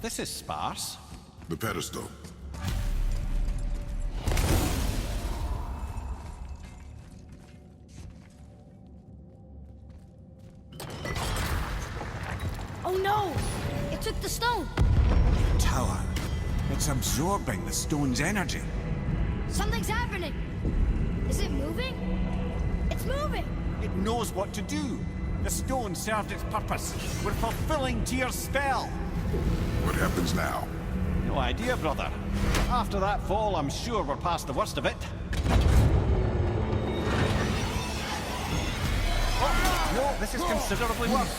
This is sparse. The pedestal. Oh no! It took the stone! Tower. It's absorbing the stone's energy. Something's happening! Is it moving? It's moving! It knows what to do. The stone served its purpose. We're fulfilling Tyr's spell. What happens now? No idea, brother. After that fall, I'm sure we're past the worst of it. Oh, no, this is considerably worse.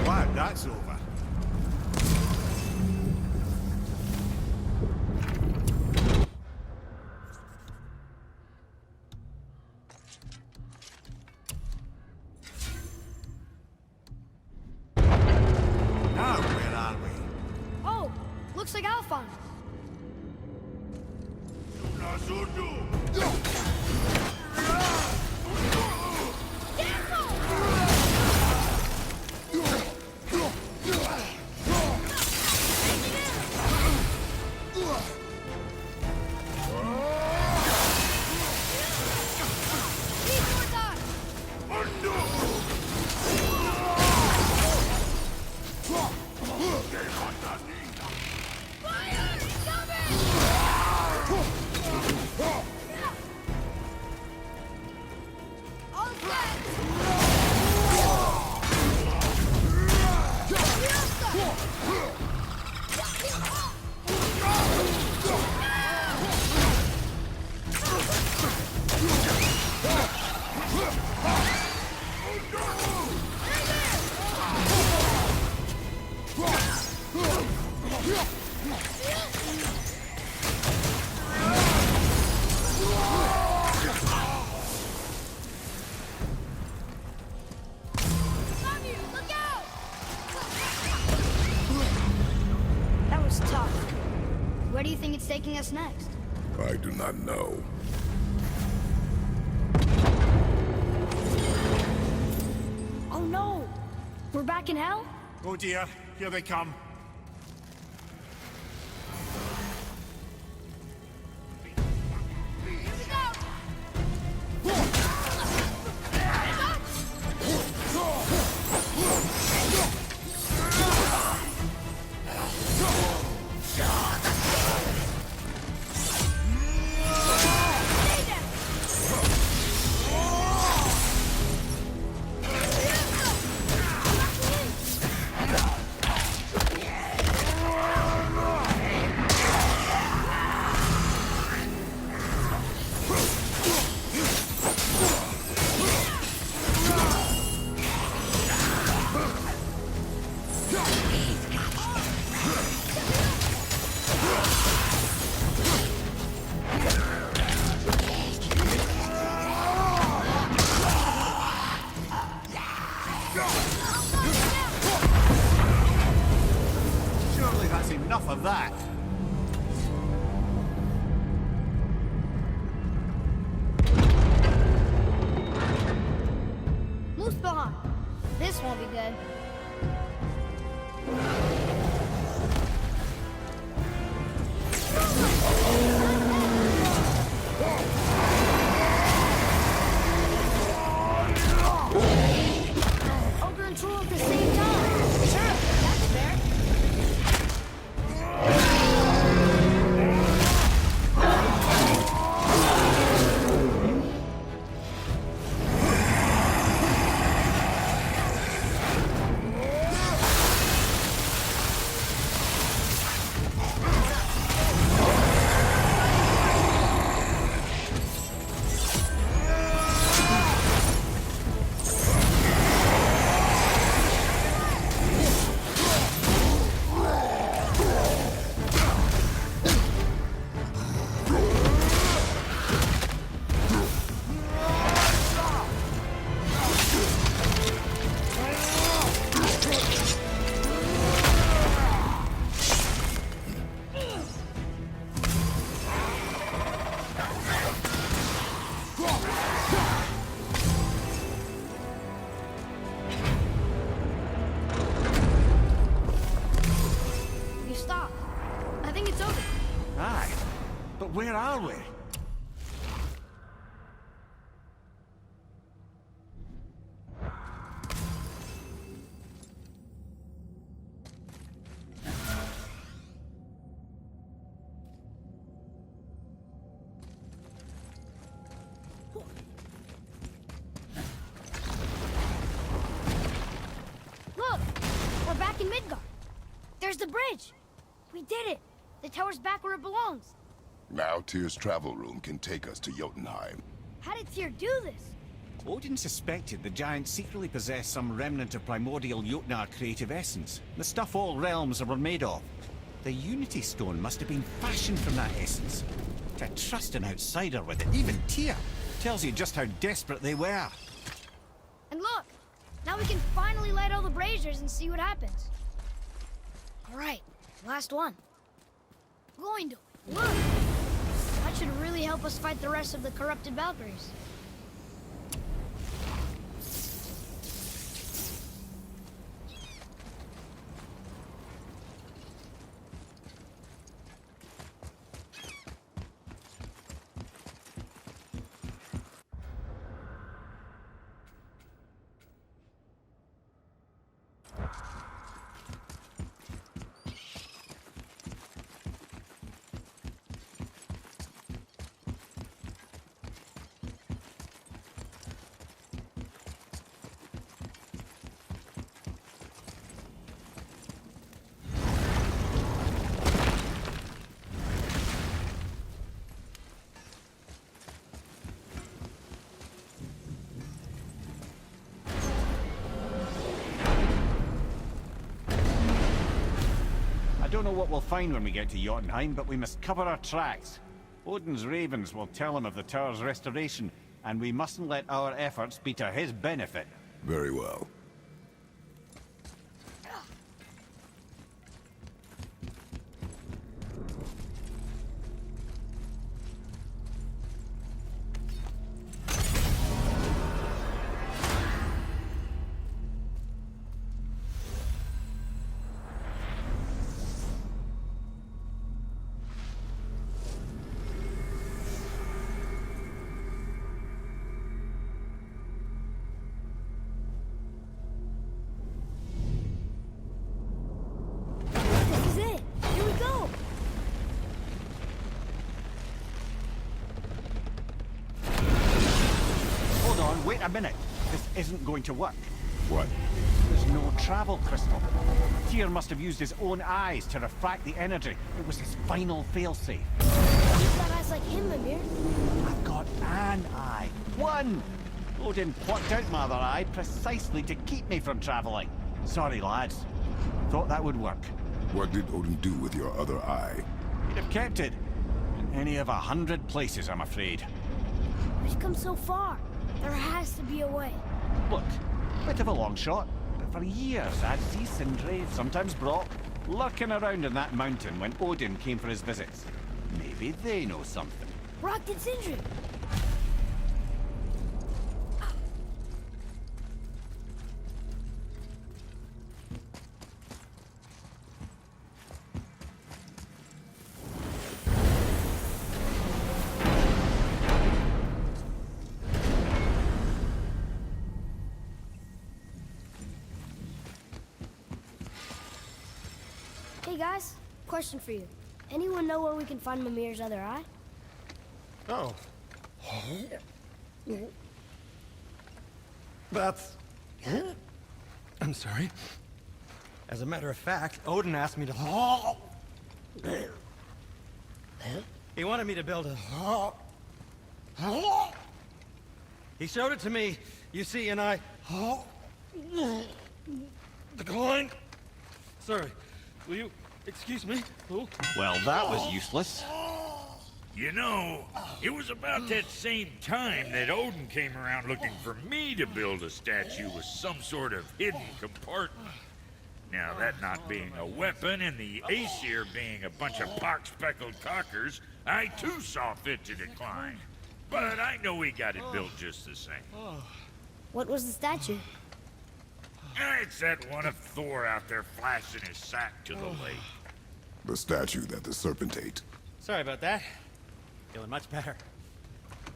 Glad that's over. Now where are we? Oh! Looks like Alphon. That was tough. Where do you think it's taking us next? I do not know. Oh no! We're back in hell? Oh dear, here they come. Surely that's enough of that. Muspelheim. This won't be good. Ogre and Troll at the same time. Sure, that's fair. where are we? Look! We're back in Midgard. There's the bridge. We did it. The tower's back where it belongs. Now Tyr's travel room can take us to Jotunheim. How did Tyr do this? Odin suspected the giants secretly possessed some remnant of primordial Jotnar creative essence, the stuff all realms were made of. The Unity Stone must have been fashioned from that essence. To trust an outsider with it, even Tyr, tells you just how desperate they were. And look! Now we can finally light all the braziers and see what happens. Alright, last one. Gloindor, look! That should really help us fight the rest of the corrupted Valkyries. I don't know what we'll find when we get to Jotunheim, but we must cover our tracks. Odin's ravens will tell him of the tower's restoration, and we mustn't let our efforts be to his benefit. Very well. This is it! Here we go! Hold on, wait a minute. This isn't going to work. What? There's no travel crystal. Tyr must have used his own eyes to refract the energy. It was his final failsafe. You've got eyes like him, Mimir. I've got an eye. One! Odin plucked out my other eye precisely to keep me from traveling. Sorry, lads. Thought that would work. What did Odin do with your other eye? He'd have kept it. In any of 100 places, I'm afraid. We've come so far. There has to be a way. Look, bit of a long shot, but for years I'd see Sindri, sometimes Brock, lurking around in that mountain when Odin came for his visits. Maybe they know something. Brock and Sindri. Hey guys, question for you. Anyone know where we can find Mimir's other eye? Oh. That's... I'm sorry. As a matter of fact, Odin asked me to... He wanted me to build a... He showed it to me, you see, and I... Declined. Sorry. Will you excuse me? Oh. Well, that was useless. You know, it was about that same time that Odin came around looking for me to build a statue with some sort of hidden compartment. Now, that not being a weapon and the Aesir being a bunch of pock-speckled cockers, I too saw fit to decline. But I know he got it built just the same. What was the statue? It's that one of Thor out there flashing his sack to the lake. The statue that the serpent ate. Sorry about that. Feeling much better.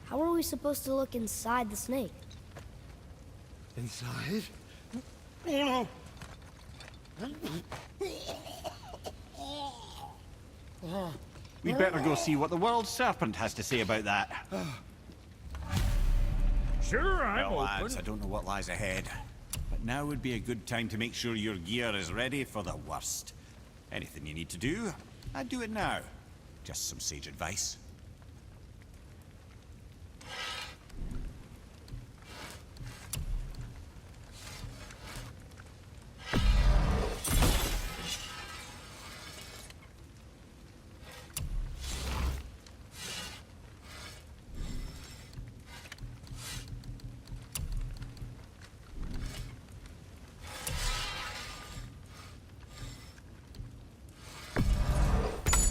How are we supposed to look inside the snake? Inside? Oh no! We'd better go see what the world serpent has to say about that. Sure, I'm Well, open. lads, I don't know what lies ahead, but now would be a good time to make sure your gear is ready for the worst. Anything you need to do, I'd do it now. Just some sage advice.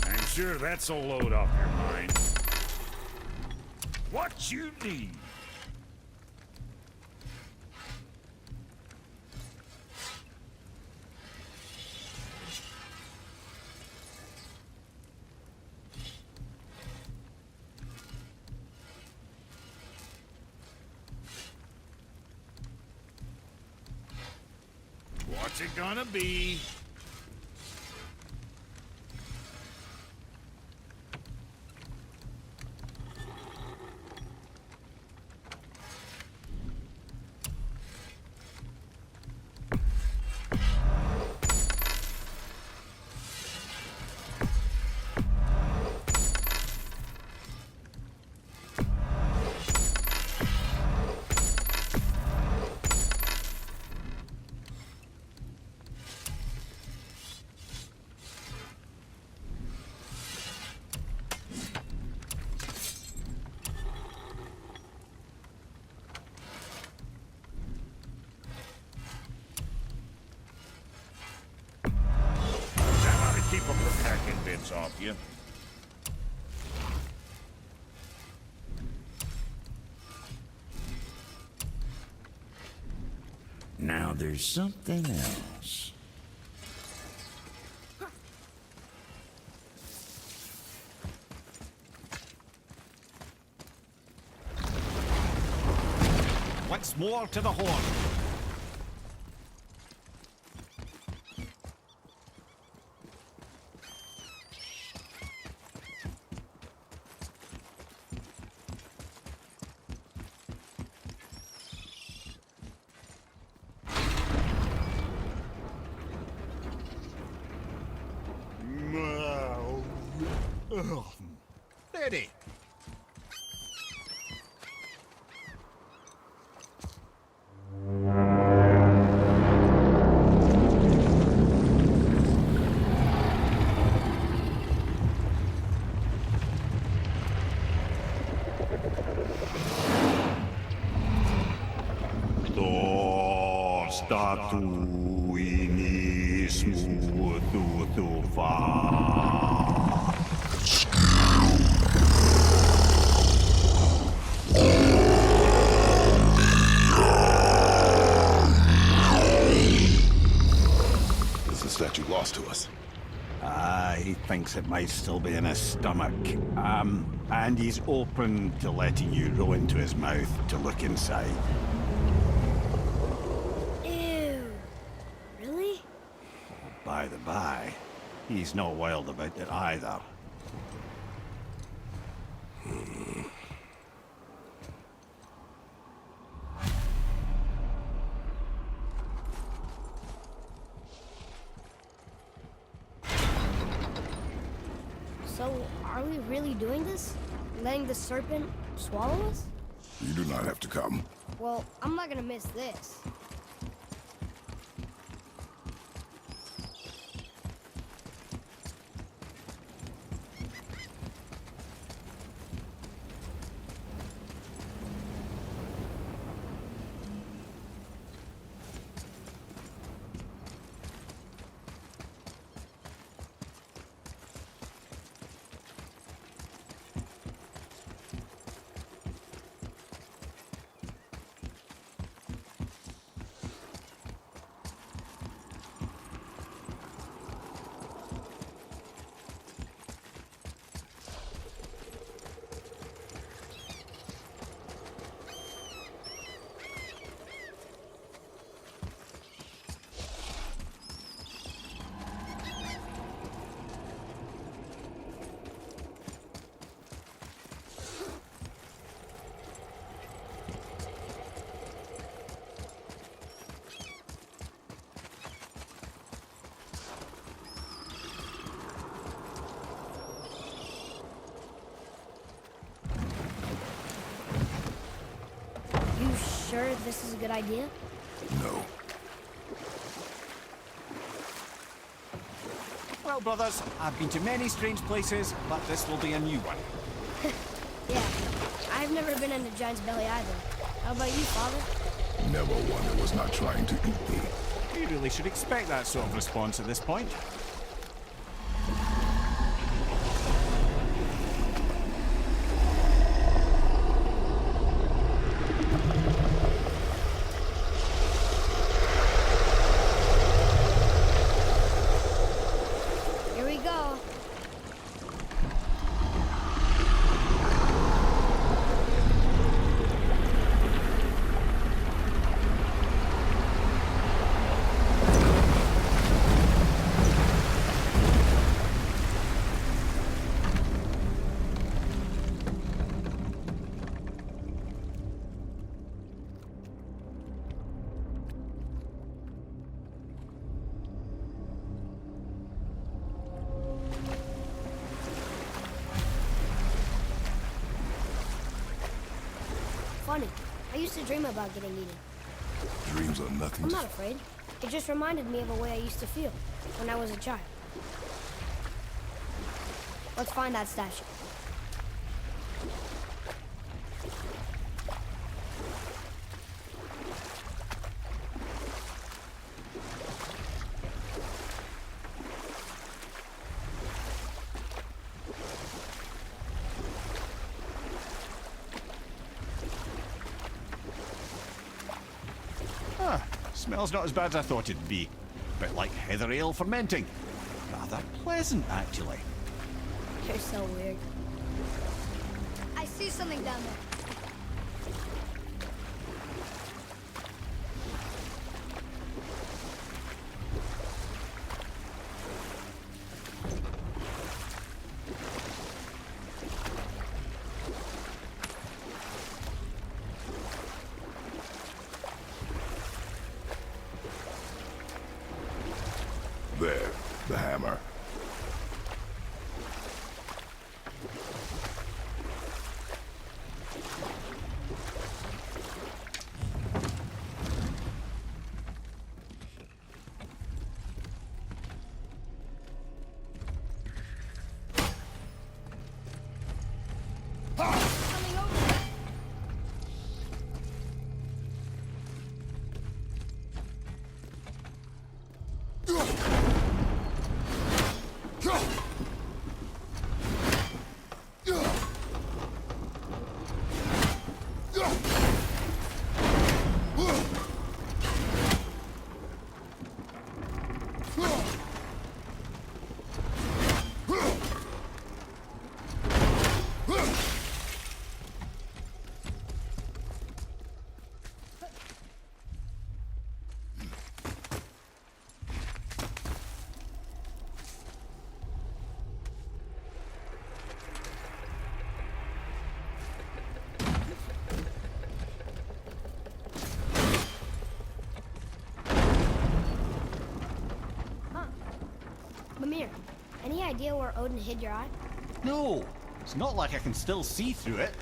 I'm sure that'll load off your mind. What you need? What's it gonna be? Keep them from hacking bits off you. Now there's something else. Once more to the horn. Ready. Is the statue lost to us? He thinks it might still be in his stomach. And he's open to letting you row into his mouth to look inside. Ew. Really? By the by, he's not wild about it either. So, are we really doing this? Letting the serpent swallow us? You do not have to come. Well, I'm not gonna miss this. sure this is a good idea? No. Well, brothers, I've been to many strange places, but this will be a new one. Yeah, I've never been into Giant's Belly either. How about you, Father? Never one that was not trying to eat me. You really should expect that sort of response at this point. Here we go. Funny. I used to dream about getting eaten. Dreams are nothing I'm to... not afraid. It just reminded me of a way I used to feel when I was a child. Let's find that statue. Smells not as bad as I thought it'd be. Bit like heather ale fermenting. Rather pleasant, actually. You're so weird. I see something down there. There, the hammer. Coming over. Mimir, any idea where Odin hid your eye? No, it's not like I can still see through it.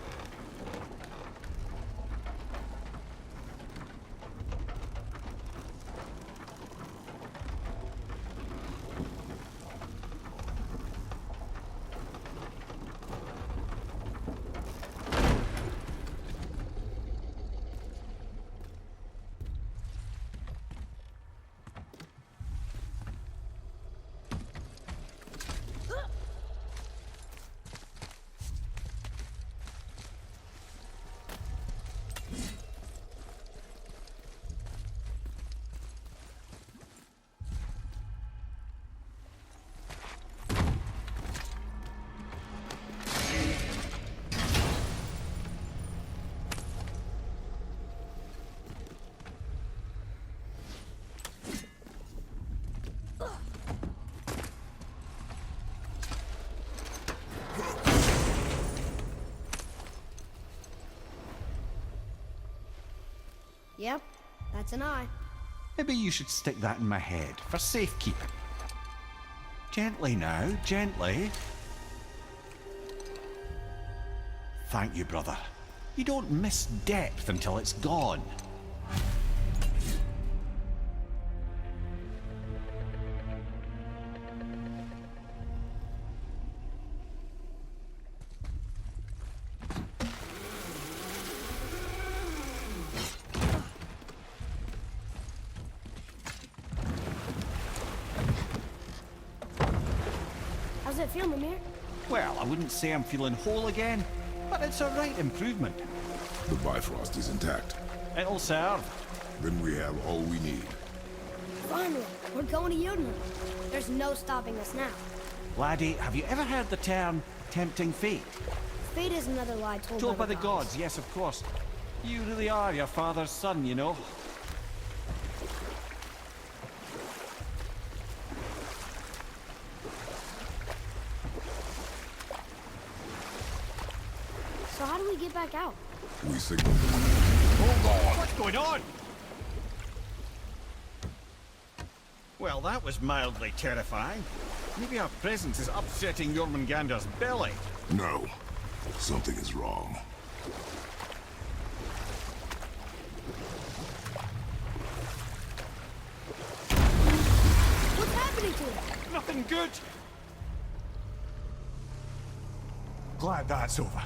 Yep, that's an eye. Maybe you should stick that in my head for safekeeping. Gently now, gently. Thank you, brother. You don't miss depth until it's gone. How's it feel, Mimir? Well, I wouldn't say I'm feeling whole again, but it's a right improvement. The Bifrost is intact. It'll serve. Then we have all we need. Finally, we're going to Jotunheim. There's no stopping us now. Laddie, have you ever heard the term tempting fate? Fate is another lie Told by the gods, yes, of course. You really are your father's son, you know. So how do we get back out? We signal them. Hold on! What's going on? Well, that was mildly terrifying. Maybe our presence is upsetting Jormungandr's belly. No. Something is wrong. What's happening to him? Nothing good. Glad that's over.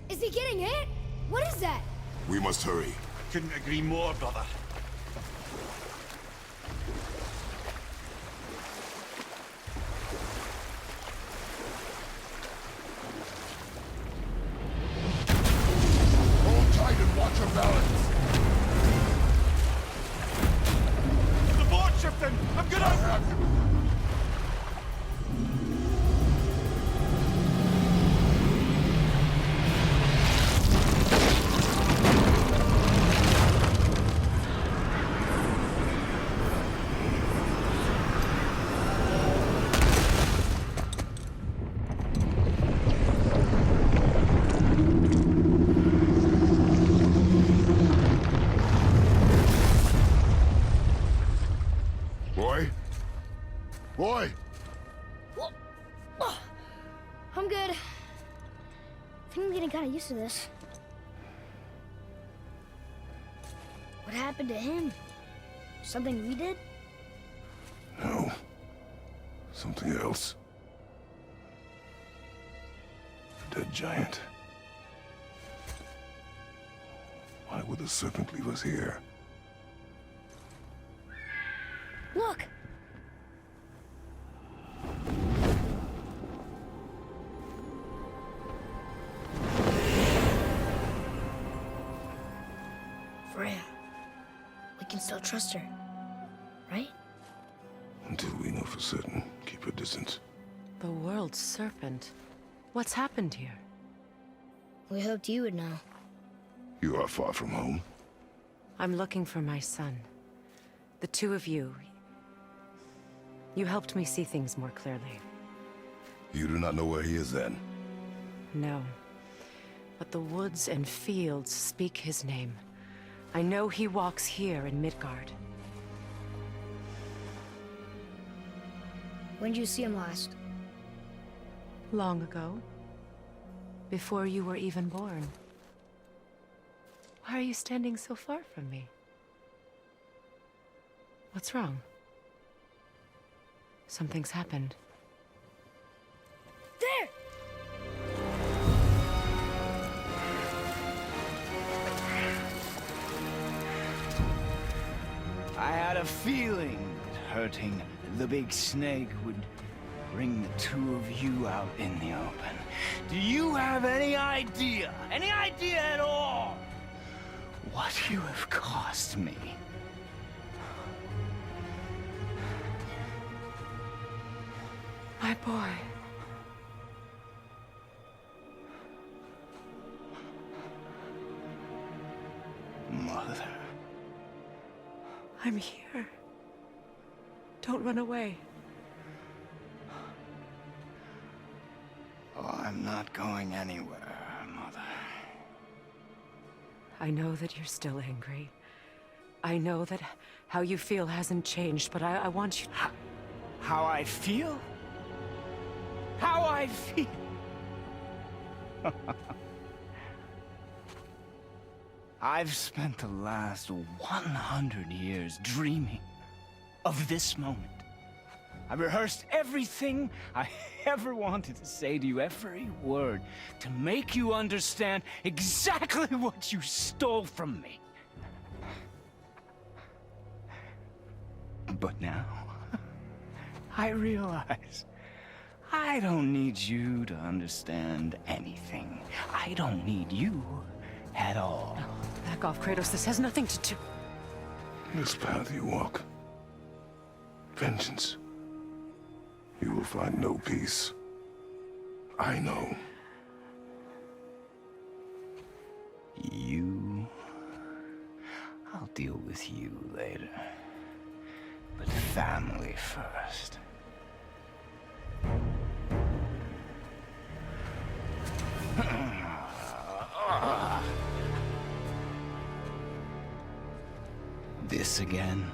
Is he getting hit? What is that? We must hurry. Couldn't agree more, brother. Hold tight and watch your balance. The board shifting! I'm gonna... Boy? Boy! I'm good. I think I'm getting kind of used to this. What happened to him? Something we did? No. Something else. A dead giant. Why would the serpent leave us here? Look! Freya. We can still trust her, right? Until we know for certain, keep her distance. The world's serpent. What's happened here? We hoped you would know. You are far from home. I'm looking for my son. The two of you. You helped me see things more clearly. You do not know where he is then? No. But the woods and fields speak his name. I know he walks here in Midgard. When did you see him last? Long ago. Before you were even born. Why are you standing so far from me? What's wrong? Something's happened. There! I had a feeling that hurting the big snake would bring the two of you out in the open. Do you have any idea at all, what you have cost me? My boy. Mother. I'm here. Don't run away. Oh, I'm not going anywhere, Mother. I know that you're still angry. I know that how you feel hasn't changed, but I want you... How I feel? How I feel? I've spent the last 100 years dreaming of this moment. I rehearsed everything I ever wanted to say to you, every word, to make you understand exactly what you stole from me. But now, I realize I don't need you to understand anything. I don't need you at all. Back off, Kratos. This has nothing to do... This path you walk, vengeance, you will find no peace. I know. You... I'll deal with you later. But family first. This again?